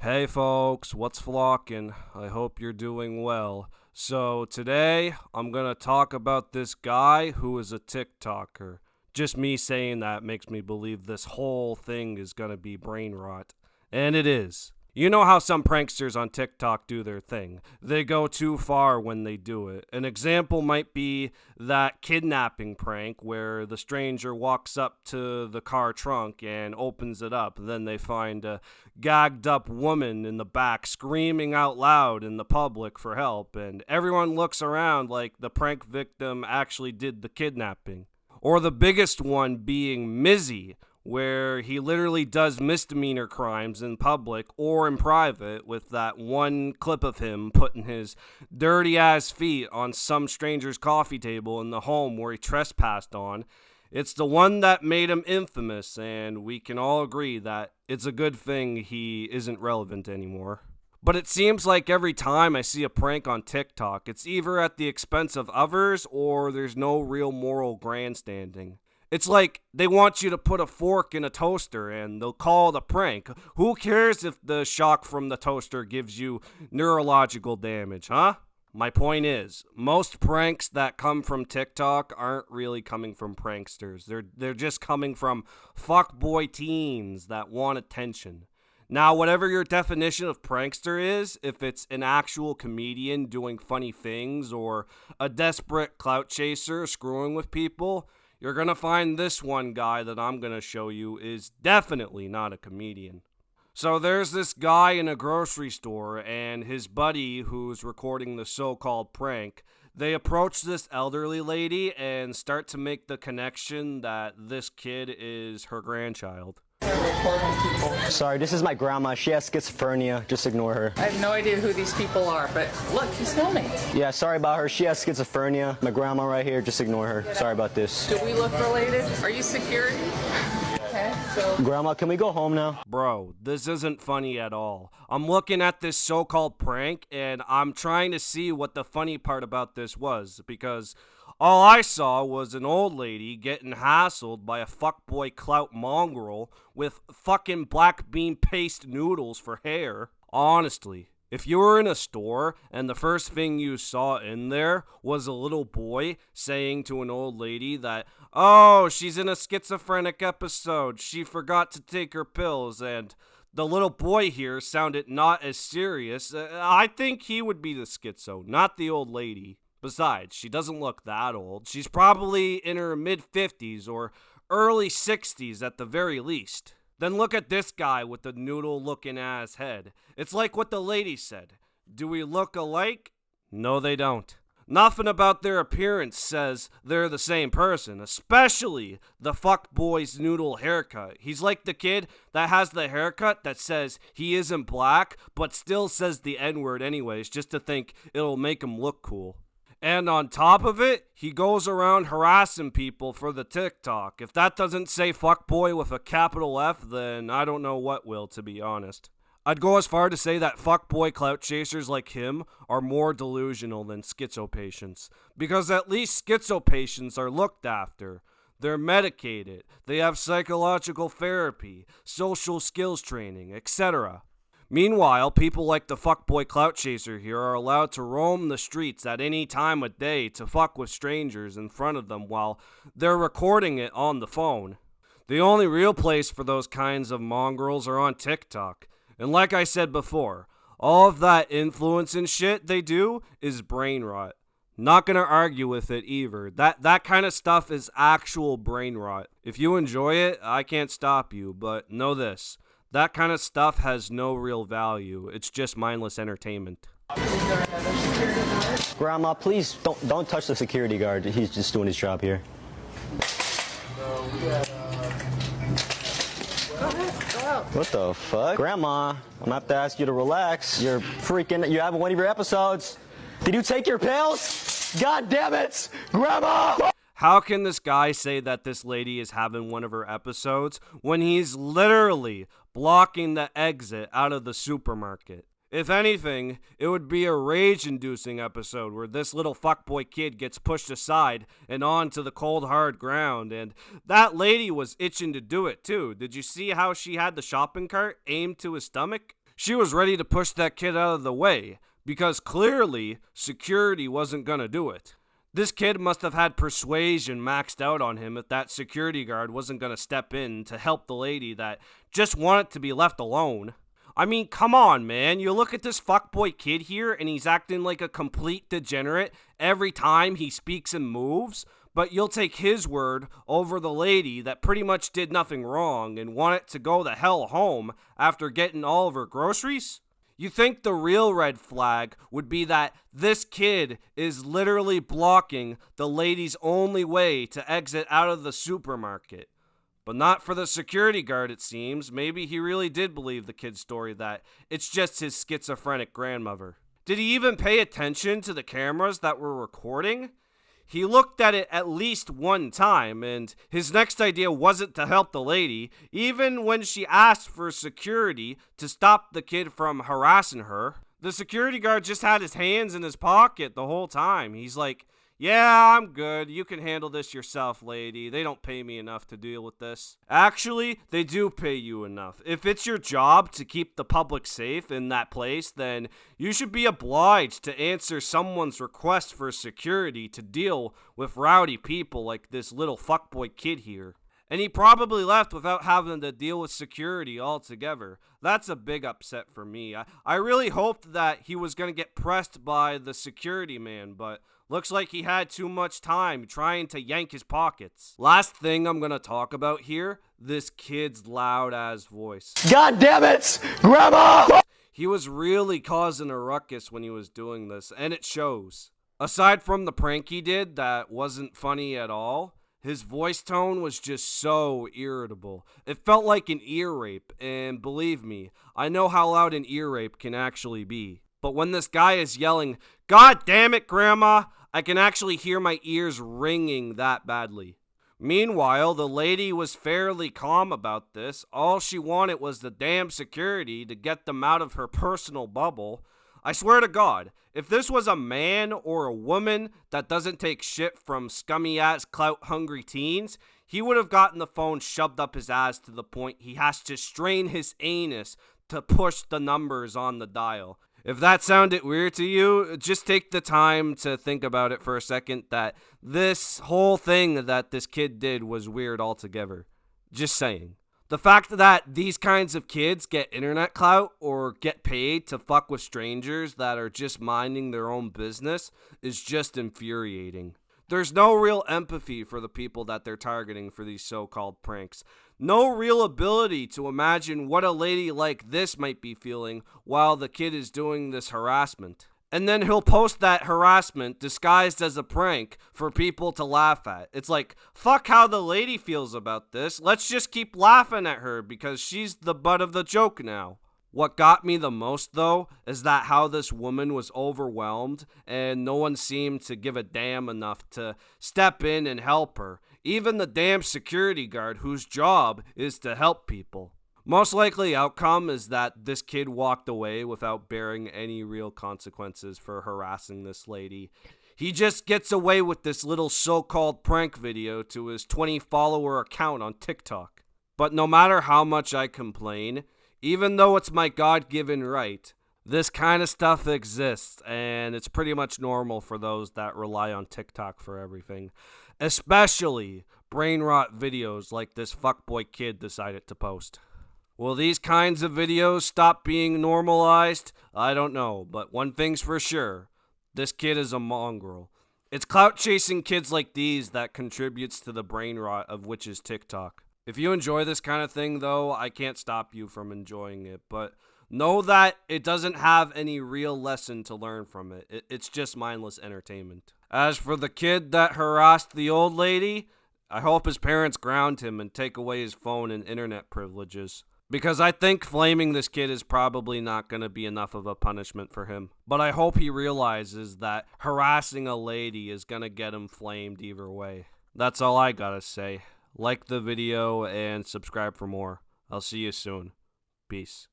Hey folks, what's flocking? I hope you're doing well. So today I'm gonna talk about this guy who is a TikToker. Just me saying that makes me believe this whole thing is gonna be brain rot. And it is. You know how some pranksters on TikTok do their thing. They go too far when they do it. An example might be that kidnapping prank where the stranger walks up to the car trunk and opens it up. Then they find a gagged up woman in the back screaming out loud in the public for help, and everyone looks around like the prank victim actually did the kidnapping. Or the biggest one being Mizzy, where he literally does misdemeanor crimes in public or in private with that one clip of him putting his dirty ass feet on some stranger's coffee table in the home where he trespassed on. It's the one that made him infamous, and we can all agree that it's a good thing he isn't relevant anymore. But it seems like every time I see a prank on TikTok, it's either at the expense of others or there's no real moral grandstanding. It's like they want you to put a fork in a toaster and they'll call it a prank. Who cares if the shock from the toaster gives you neurological damage, huh? My point is, most pranks that come from TikTok aren't really coming from pranksters. They're just coming from fuckboy teens that want attention. Now, whatever your definition of prankster is, if it's an actual comedian doing funny things or a desperate clout chaser screwing with people, you're gonna find this one guy that I'm gonna show you is definitely not a comedian. So there's this guy in a grocery store and his buddy who's recording the so-called prank. They approach this elderly lady and start to make the connection that this kid is her grandchild. Sorry, this is my grandma. She has schizophrenia. Just ignore her. I have no idea who these people are, but look, he's filming. Yeah, sorry about her. She has schizophrenia. My grandma right here. Just ignore her. Sorry about this. Do we look related? Are you security? Okay, so... Grandma, can we go home now? Bro, this isn't funny at all. I'm looking at this so-called prank and I'm trying to see what the funny part about this was, because all I saw was an old lady getting hassled by a fuckboy clout mongrel with fucking black bean paste noodles for hair. Honestly, if you were in a store and the first thing you saw in there was a little boy saying to an old lady that, oh, she's in a schizophrenic episode, she forgot to take her pills, and the little boy here sounded not as serious, I think he would be the schizo, not the old lady. Besides, she doesn't look that old. She's probably in her mid-50s or early 60s at the very least. Then look at this guy with the noodle-looking ass head. It's like what the lady said. Do we look alike? No, they don't. Nothing about their appearance says they're the same person, especially the fuckboy's noodle haircut. He's like the kid that has the haircut that says he isn't black, but still says the N-word anyways, just to think it'll make him look cool. And on top of it, he goes around harassing people for the TikTok. If that doesn't say fuckboy with a capital F, then I don't know what will, to be honest. I'd go as far to say that fuckboy clout chasers like him are more delusional than schizo patients. Because at least schizo patients are looked after. They're medicated, they have psychological therapy, social skills training, etc. Meanwhile, people like the fuckboy clout chaser here are allowed to roam the streets at any time of day to fuck with strangers in front of them while they're recording it on the phone. The only real place for those kinds of mongrels are on TikTok. And like I said before, all of that influence and shit they do is brain rot. Not gonna argue with it either. That kind of stuff is actual brain rot. If you enjoy it, I can't stop you, but know this. That kind of stuff has no real value. It's just mindless entertainment. Grandma, please don't touch the security guard. He's just doing his job here. What the fuck? Grandma, I'm gonna have to ask you to relax. You're having one of your episodes. Did you take your pills? God damn it! Grandma! How can this guy say that this lady is having one of her episodes when he's literally blocking the exit out of the supermarket? If anything, it would be a rage-inducing episode where this little fuckboy kid gets pushed aside and onto the cold, hard ground, and that lady was itching to do it too. Did you see how she had the shopping cart aimed to his stomach? She was ready to push that kid out of the way, because clearly security wasn't gonna do it. This kid must have had persuasion maxed out on him if that security guard wasn't gonna step in to help the lady that just wanted to be left alone. I mean, come on, man. You look at this fuckboy kid here and he's acting like a complete degenerate every time he speaks and moves, but you'll take his word over the lady that pretty much did nothing wrong and wanted to go the hell home after getting all of her groceries? You think the real red flag would be that this kid is literally blocking the lady's only way to exit out of the supermarket. But not for the security guard, it seems. Maybe he really did believe the kid's story that it's just his schizophrenic grandmother. Did he even pay attention to the cameras that were recording? He looked at it at least one time, and his next idea wasn't to help the lady, even when she asked for security to stop the kid from harassing her. The security guard just had his hands in his pocket the whole time. He's like, "Yeah, I'm good. You can handle this yourself, lady. They don't pay me enough to deal with this." Actually, they do pay you enough. If it's your job to keep the public safe in that place, then you should be obliged to answer someone's request for security to deal with rowdy people like this little fuckboy kid here. And he probably left without having to deal with security altogether. That's a big upset for me. I really hoped that he was going to get pressed by the security man, but looks like he had too much time trying to yank his pockets. Last thing I'm going to talk about here, this kid's loud-ass voice. God damn it! Grandma! He was really causing a ruckus when he was doing this, and it shows. Aside from the prank he did that wasn't funny at all, his voice tone was just so irritable. It felt like an ear rape, and believe me, I know how loud an ear rape can actually be. But when this guy is yelling, "God damn it, Grandma," I can actually hear my ears ringing that badly. Meanwhile, the lady was fairly calm about this. All she wanted was the damn security to get them out of her personal bubble. I swear to God, if this was a man or a woman that doesn't take shit from scummy-ass clout-hungry teens, he would have gotten the phone shoved up his ass to the point he has to strain his anus to push the numbers on the dial. If that sounded weird to you, just take the time to think about it for a second that this whole thing that this kid did was weird altogether. Just saying. The fact that these kinds of kids get internet clout or get paid to fuck with strangers that are just minding their own business is just infuriating. There's no real empathy for the people that they're targeting for these so-called pranks. No real ability to imagine what a lady like this might be feeling while the kid is doing this harassment. And then he'll post that harassment disguised as a prank for people to laugh at. It's like, fuck how the lady feels about this. Let's just keep laughing at her because she's the butt of the joke now. What got me the most, though, is that how this woman was overwhelmed and no one seemed to give a damn enough to step in and help her. Even the damn security guard whose job is to help people. Most likely outcome is that this kid walked away without bearing any real consequences for harassing this lady. He just gets away with this little so-called prank video to his 20-follower account on TikTok. But no matter how much I complain, even though it's my God-given right, this kind of stuff exists, and it's pretty much normal for those that rely on TikTok for everything. Especially brain rot videos like this fuckboy kid decided to post. Will these kinds of videos stop being normalized? I don't know, but one thing's for sure. This kid is a mongrel. It's clout-chasing kids like these that contributes to the brain rot of which is TikTok. If you enjoy this kind of thing, though, I can't stop you from enjoying it, but know that it doesn't have any real lesson to learn from it. It's just mindless entertainment. As for the kid that harassed the old lady, I hope his parents ground him and take away his phone and internet privileges. Because I think flaming this kid is probably not going to be enough of a punishment for him. But I hope he realizes that harassing a lady is going to get him flamed either way. That's all I gotta say. Like the video and subscribe for more. I'll see you soon. Peace.